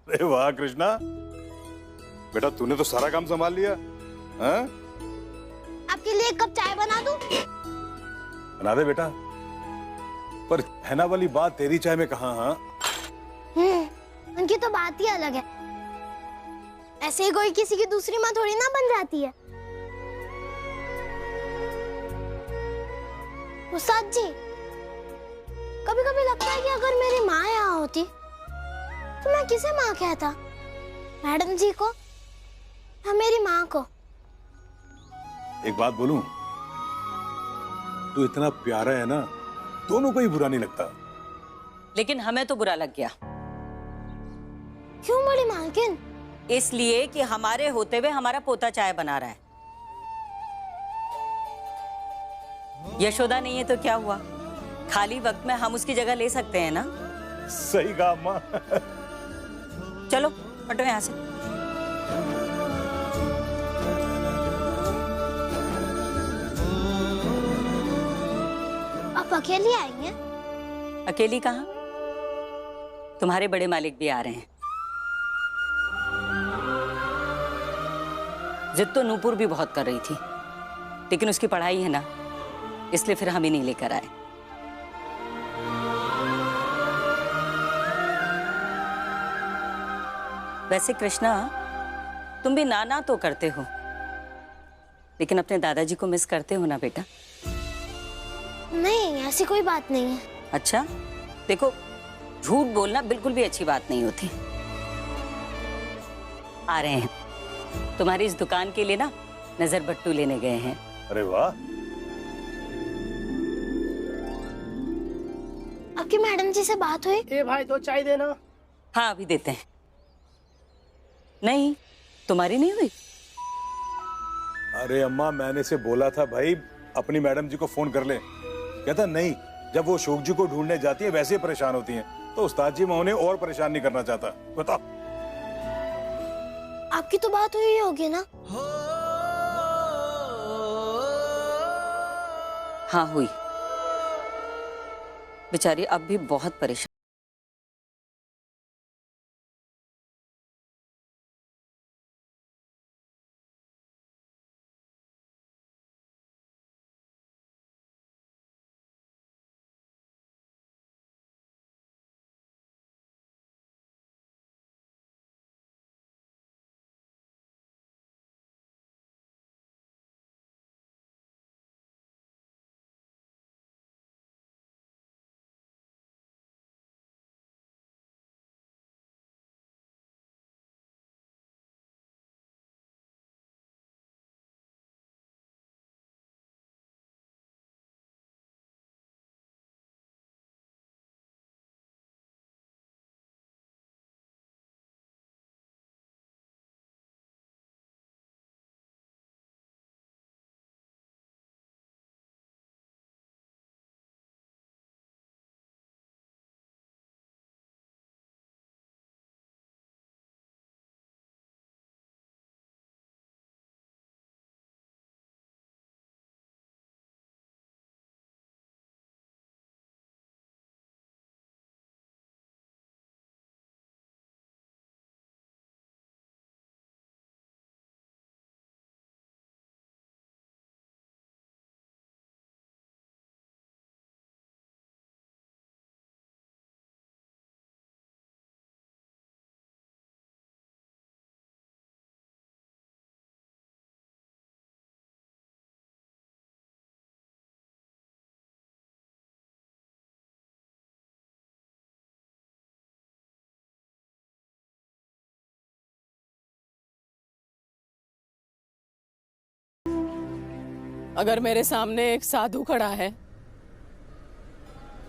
अरे वाह कृष्णा, बेटा तूने तो सारा काम संभाल लिया। हाँ? आपके लिए एक कप चाय बना दूं? बना दे बेटा, पर हैना वाली बात तेरी चाय में कहाँ? हाँ, उनकी तो बात ही अलग है। ऐसे ही कोई किसी की दूसरी माँ थोड़ी ना बन जाती है। उस्ताद जी, कभी कभी लगता है कि अगर मेरी माँ यहाँ होती तो मैं किसे माँ कहता, मैडम जी को या मेरी माँ को? एक बात बोलूं, तू इतना प्यारा है ना, दोनों को ही बुरा नहीं लगता। लेकिन हमें तो बुरा लग गया। क्यों बड़ी मालकिन? इसलिए कि हमारे होते हुए हमारा पोता चाय बना रहा है। यशोदा नहीं है तो क्या हुआ, खाली वक्त में हम उसकी जगह ले सकते हैं ना। सही कहा अम्मा। चलो हटो यहाँ से। आप अकेली आई हैं? अकेली कहाँ, तुम्हारे बड़े मालिक भी आ रहे हैं। जिद तो नूपुर भी बहुत कर रही थी, लेकिन उसकी पढ़ाई है ना, इसलिए फिर हम ही नहीं लेकर आए। वैसे कृष्णा, तुम भी नाना तो करते हो, लेकिन अपने दादाजी को मिस करते हो ना बेटा? नहीं, ऐसी कोई बात नहीं है। अच्छा, देखो झूठ बोलना बिल्कुल भी अच्छी बात नहीं होती। आ रहे हैं, तुम्हारी इस दुकान के लिए ना नजर बट्टू लेने गए हैं। अरे वाह, आपकी मैडम जी से बात हुई? ए भाई तो चाय देना। हाँ अभी देते हैं। नहीं, तुम्हारी नहीं हुई? अरे अम्मा मैंने से बोला था भाई अपनी मैडम जी को फोन कर ले, कहता नहीं, जब वो अशोक जी को ढूंढने जाती है वैसे ही परेशान होती हैं, तो उस्ताद जी मैं उन्हें और परेशान नहीं करना चाहता। बताओ। आपकी तो बात हुई होगी ना? हाँ हुई। बेचारी अब भी बहुत परेशान। अगर मेरे सामने एक साधु खड़ा है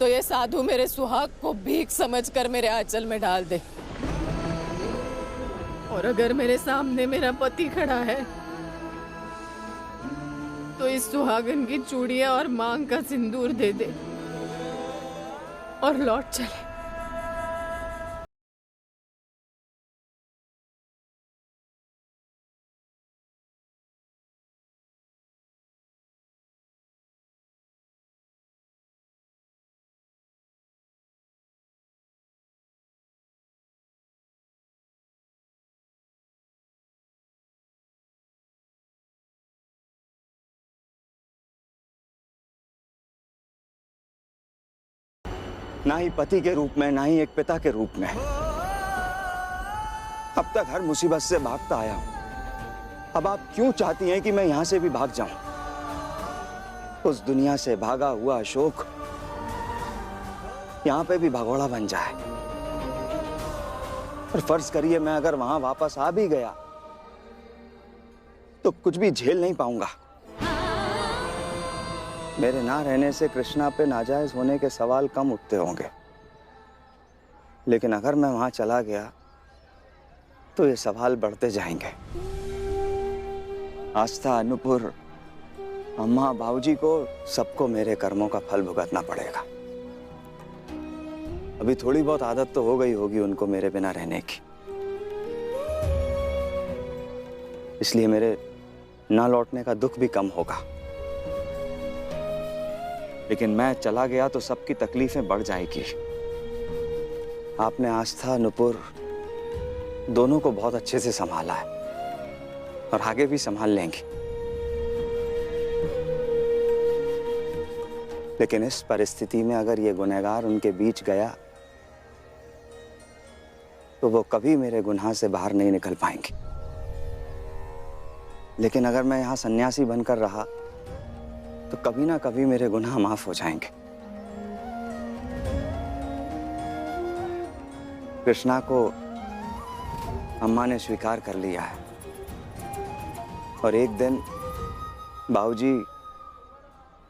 तो ये साधु मेरे सुहाग को भीख समझकर मेरे आंचल में डाल दे, और अगर मेरे सामने मेरा पति खड़ा है तो इस सुहागन की चूड़ियां और मांग का सिंदूर दे दे और लौट चले। ना ही पति के रूप में, ना ही एक पिता के रूप में। अब तक हर मुसीबत से भागता आया हूं। अब आप क्यों चाहती हैं कि मैं यहां से भी भाग जाऊं? उस दुनिया से भागा हुआ अशोक यहां पे भी भगोड़ा बन जाए। और फर्ज करिए मैं अगर वहां वापस आ भी गया तो कुछ भी झेल नहीं पाऊंगा। मेरे ना रहने से कृष्णा पे नाजायज होने के सवाल कम उठते होंगे, लेकिन अगर मैं वहां चला गया तो ये सवाल बढ़ते जाएंगे। आस्था, अनूपुर, अम्मा, बाबूजी को सबको मेरे कर्मों का फल भुगतना पड़ेगा। अभी थोड़ी बहुत आदत तो हो गई होगी उनको मेरे बिना रहने की, इसलिए मेरे ना लौटने का दुख भी कम होगा। लेकिन मैं चला गया तो सबकी तकलीफें बढ़ जाएगी। आपने आस्था, नुपुर दोनों को बहुत अच्छे से संभाला है और आगे भी संभाल लेंगी। लेकिन इस परिस्थिति में अगर ये गुनहगार उनके बीच गया तो वो कभी मेरे गुनाह से बाहर नहीं निकल पाएंगे। लेकिन अगर मैं यहां सन्यासी बनकर रहा तो कभी ना कभी मेरे गुनाह माफ हो जाएंगे। कृष्णा को अम्मा ने स्वीकार कर लिया है और एक दिन बाबूजी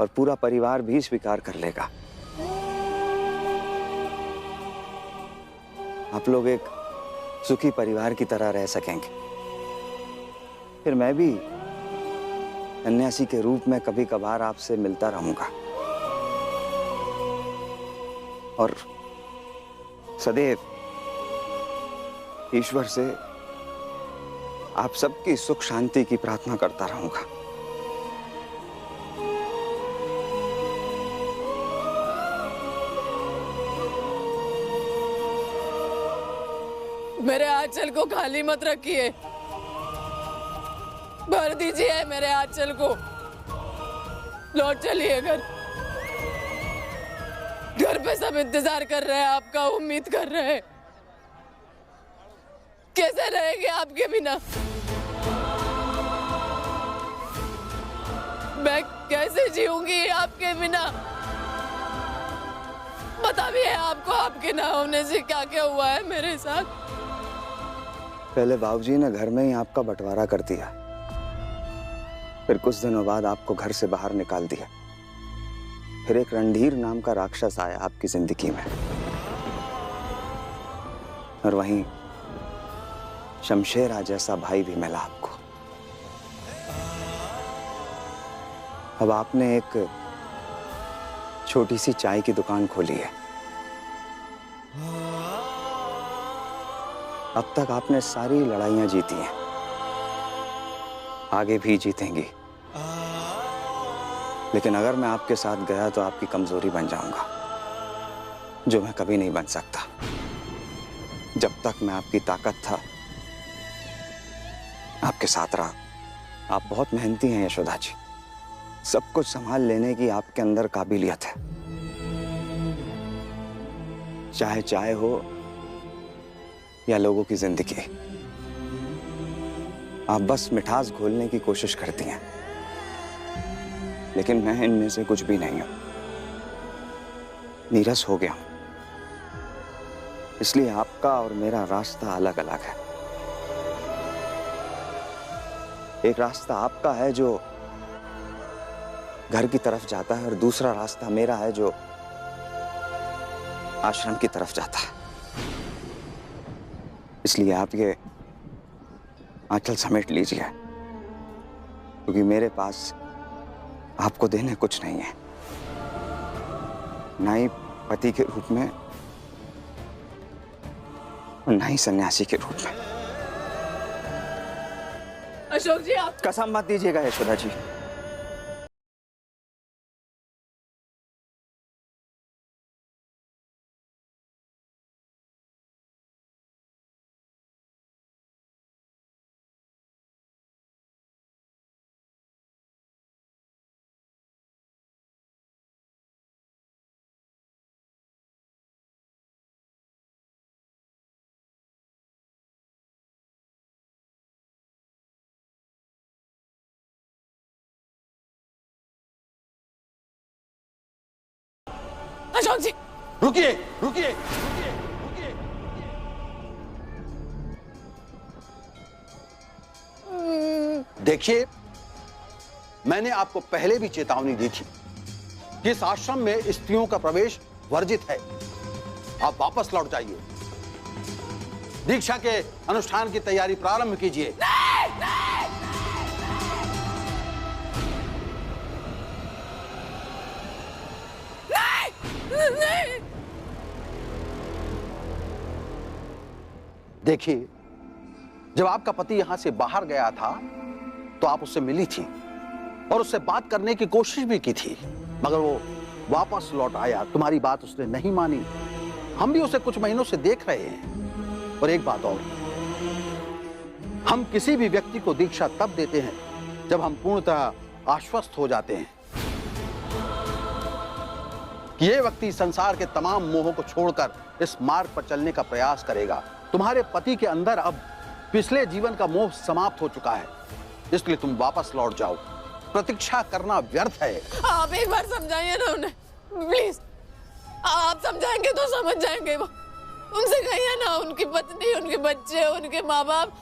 और पूरा परिवार भी स्वीकार कर लेगा। आप लोग एक सुखी परिवार की तरह रह सकेंगे। फिर मैं भी सन्यासी के रूप में कभी कभार आपसे मिलता रहूंगा और सदैव ईश्वर से आप सबकी सुख शांति की प्रार्थना करता रहूंगा। मेरे आंचल को खाली मत रखिए, भर दीजिए मेरे आंचल को। लौट चलिए घर। घर पे सब इंतजार कर रहे हैं आपका, उम्मीद कर रहे हैं। कैसे रहेंगे आपके बिना? मैं कैसे जीऊंगी आपके बिना? पता भी है आपको आपके ना होने से क्या क्या हुआ है मेरे साथ। पहले बाबूजी ने घर में ही आपका बंटवारा कर दिया, फिर कुछ दिनों बाद आपको घर से बाहर निकाल दिया। फिर एक रणधीर नाम का राक्षस आया आपकी जिंदगी में और वहीं शमशेरा जैसा भाई भी मिला आपको। अब आपने एक छोटी सी चाय की दुकान खोली है। अब तक आपने सारी लड़ाइयां जीती हैं, आगे भी जीतेंगी। लेकिन अगर मैं आपके साथ गया तो आपकी कमजोरी बन जाऊंगा, जो मैं कभी नहीं बन सकता। जब तक मैं आपकी ताकत था आपके साथ रहा। आप बहुत मेहनती हैं यशोदा जी, सब कुछ संभाल लेने की आपके अंदर काबिलियत है। चाहे चाय हो या लोगों की जिंदगी, आप बस मिठास घोलने की कोशिश करती हैं। लेकिन मैं इनमें से कुछ भी नहीं हूं, नीरस हो गया हूं। इसलिए आपका और मेरा रास्ता अलग अलग है। एक रास्ता आपका है जो घर की तरफ जाता है और दूसरा रास्ता मेरा है जो आश्रम की तरफ जाता है। इसलिए आप ये आंचल समेट लीजिए, क्योंकि मेरे पास आपको देने कुछ नहीं है, ना ही पति के रूप में और ना ही सन्यासी के रूप में। अशोक जी आप कसम मत दीजिएगा यशोदा जी। अशोक जी रुकिए रुकिए। देखिए, मैंने आपको पहले भी चेतावनी दी थी कि इस आश्रम में स्त्रियों का प्रवेश वर्जित है। आप वापस लौट जाइए। दीक्षा के अनुष्ठान की तैयारी प्रारंभ कीजिए। नहीं। देखिए, जब आपका पति यहां से बाहर गया था तो आप उससे मिली थी और उससे बात करने की कोशिश भी की थी, मगर वो वापस लौट आया। तुम्हारी बात उसने नहीं मानी। हम भी उसे कुछ महीनों से देख रहे हैं। और एक बात और, हम किसी भी व्यक्ति को दीक्षा तब देते हैं जब हम पूर्णतः आश्वस्त हो जाते हैं कि यह व्यक्ति संसार के तमाम मोहों को छोड़कर इस मार्ग पर चलने का प्रयास करेगा। तुम्हारे पति के अंदर अब पिछले जीवन का मोह समाप्त हो चुका है, इसलिए तुम वापस लौट जाओ। प्रतीक्षा करना व्यर्थ है। आप एक बार समझाइए ना उन्हें, प्लीज। आप समझाएंगे तो समझ जाएंगे वो। उनसे कहिए ना, उनकी पत्नी, उनके बच्चे, उनके माँ बाप,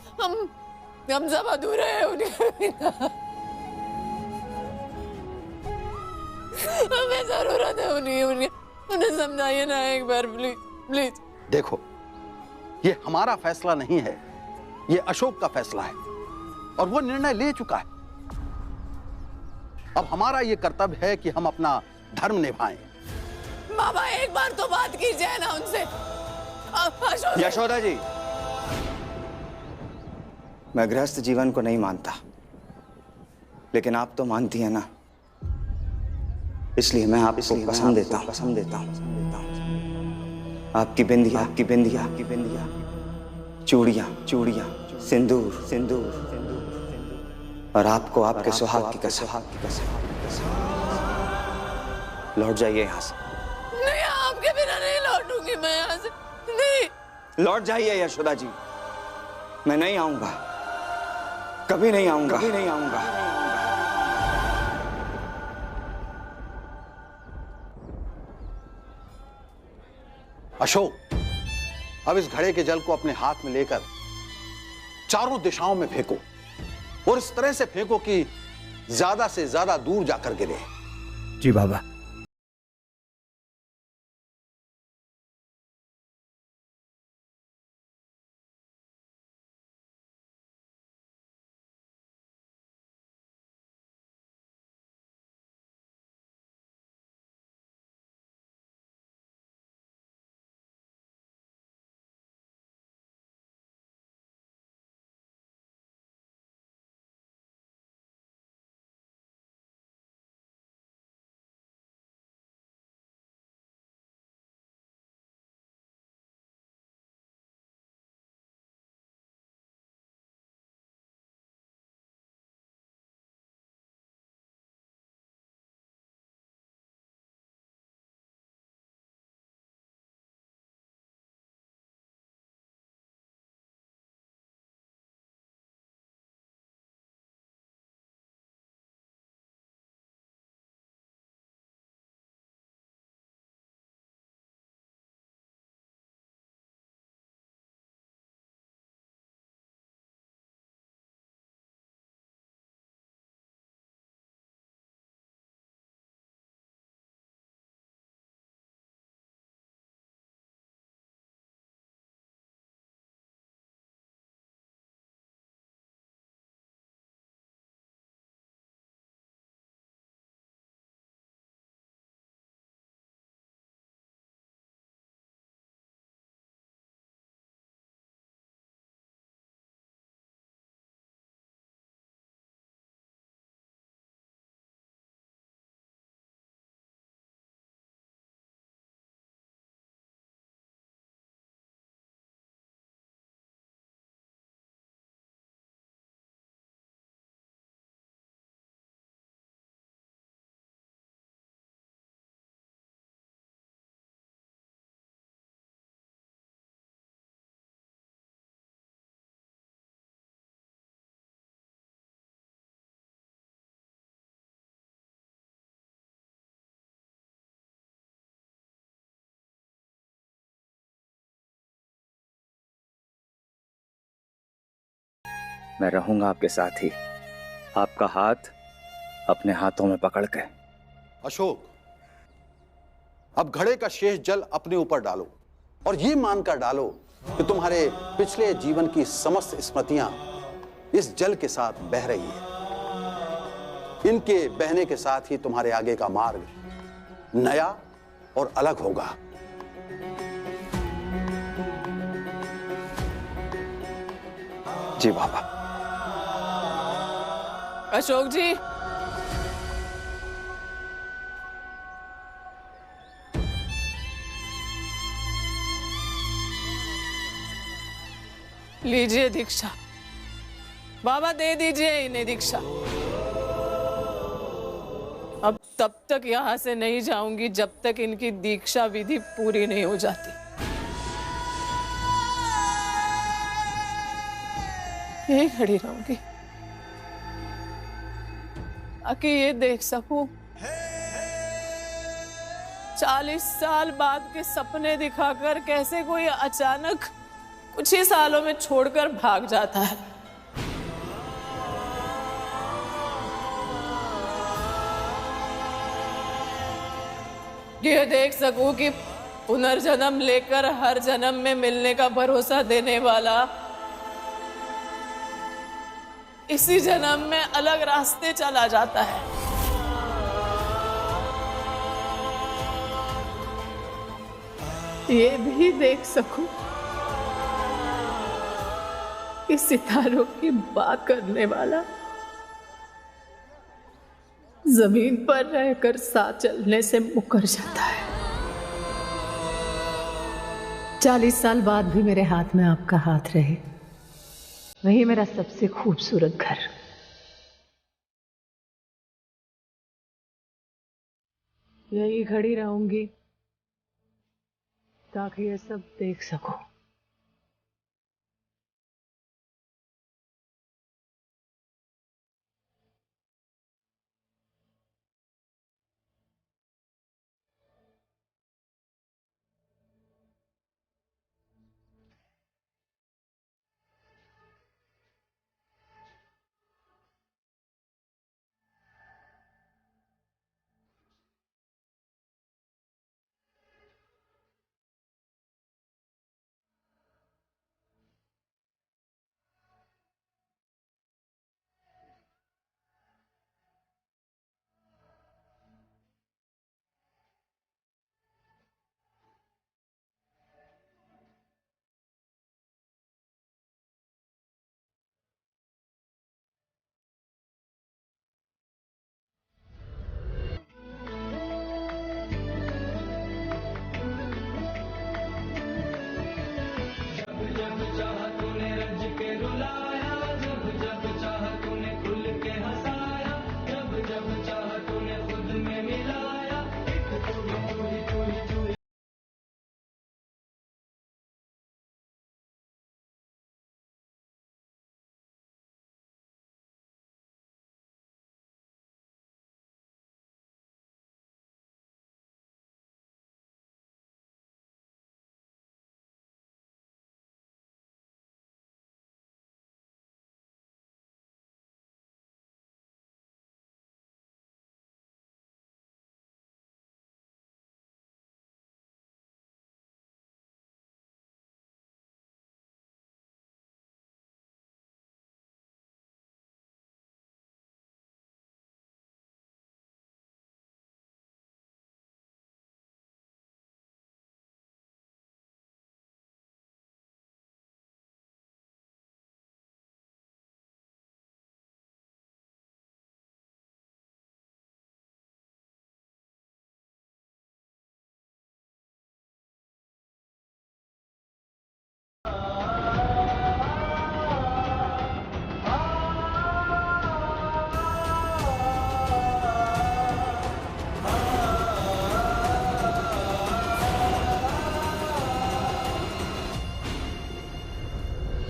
हम सब अधूरे हैं उनके बिना। हमें जरूरत है उन्हें समझाइए ना एक बार, प्लीज प्लीज। देखो, ये हमारा फैसला नहीं है, ये अशोक का फैसला है और वो निर्णय ले चुका है। अब हमारा ये कर्तव्य है कि हम अपना धर्म निभाएं। बाबा एक बार तो बात कीजिए ना उनसे। अशोक यशोदा जी, मैं गृहस्थ जीवन को नहीं मानता, लेकिन आप तो मानती हैं ना, इसलिए मैं आपको कसम देता हूँ। आपकी बिंदिया, चूड़ियां, सिंदूर और आपको आपके सुहाग की कसम। लौट जाइए यहाँ से। नहीं, आपके बिना नहीं लौटूंगी मैं यहाँ से। नहीं, लौट जाइए यशोदा जी। मैं नहीं आऊंगा, कभी नहीं आऊंगा। अशोक, अब इस घड़े के जल को अपने हाथ में लेकर चारों दिशाओं में फेंको और इस तरह से फेंको कि ज्यादा से ज्यादा दूर जाकर गिरे। जी बाबा। मैं रहूंगा आपके साथ ही, आपका हाथ अपने हाथों में पकड़ के। अशोक, अब घड़े का शेष जल अपने ऊपर डालो और ये मानकर डालो कि तुम्हारे पिछले जीवन की समस्त स्मृतियां इस जल के साथ बह रही है। इनके बहने के साथ ही तुम्हारे आगे का मार्ग नया और अलग होगा। जी बाबा। अशोक जी, लीजिए दीक्षा। बाबा दे दीजिए इन्हें दीक्षा। अब तब तक यहां से नहीं जाऊंगी जब तक इनकी दीक्षा विधि पूरी नहीं हो जाती। यही खड़ी रहूंगी ताकि ये देख सकूं 40 साल बाद के सपने दिखाकर कैसे कोई अचानक कुछ ही सालों में छोड़कर भाग जाता है। ये देख सकूं कि पुनर्जन्म लेकर हर जन्म में मिलने का भरोसा देने वाला इसी जन्म में अलग रास्ते चला जाता है। ये भी देख सकूं कि सितारों की बात करने वाला जमीन पर रहकर साथ चलने से मुकर जाता है। 40 साल बाद भी मेरे हाथ में आपका हाथ रहे, वही मेरा सबसे खूबसूरत घर। यही खड़ी रहूंगी ताकि ये सब देख सकूं।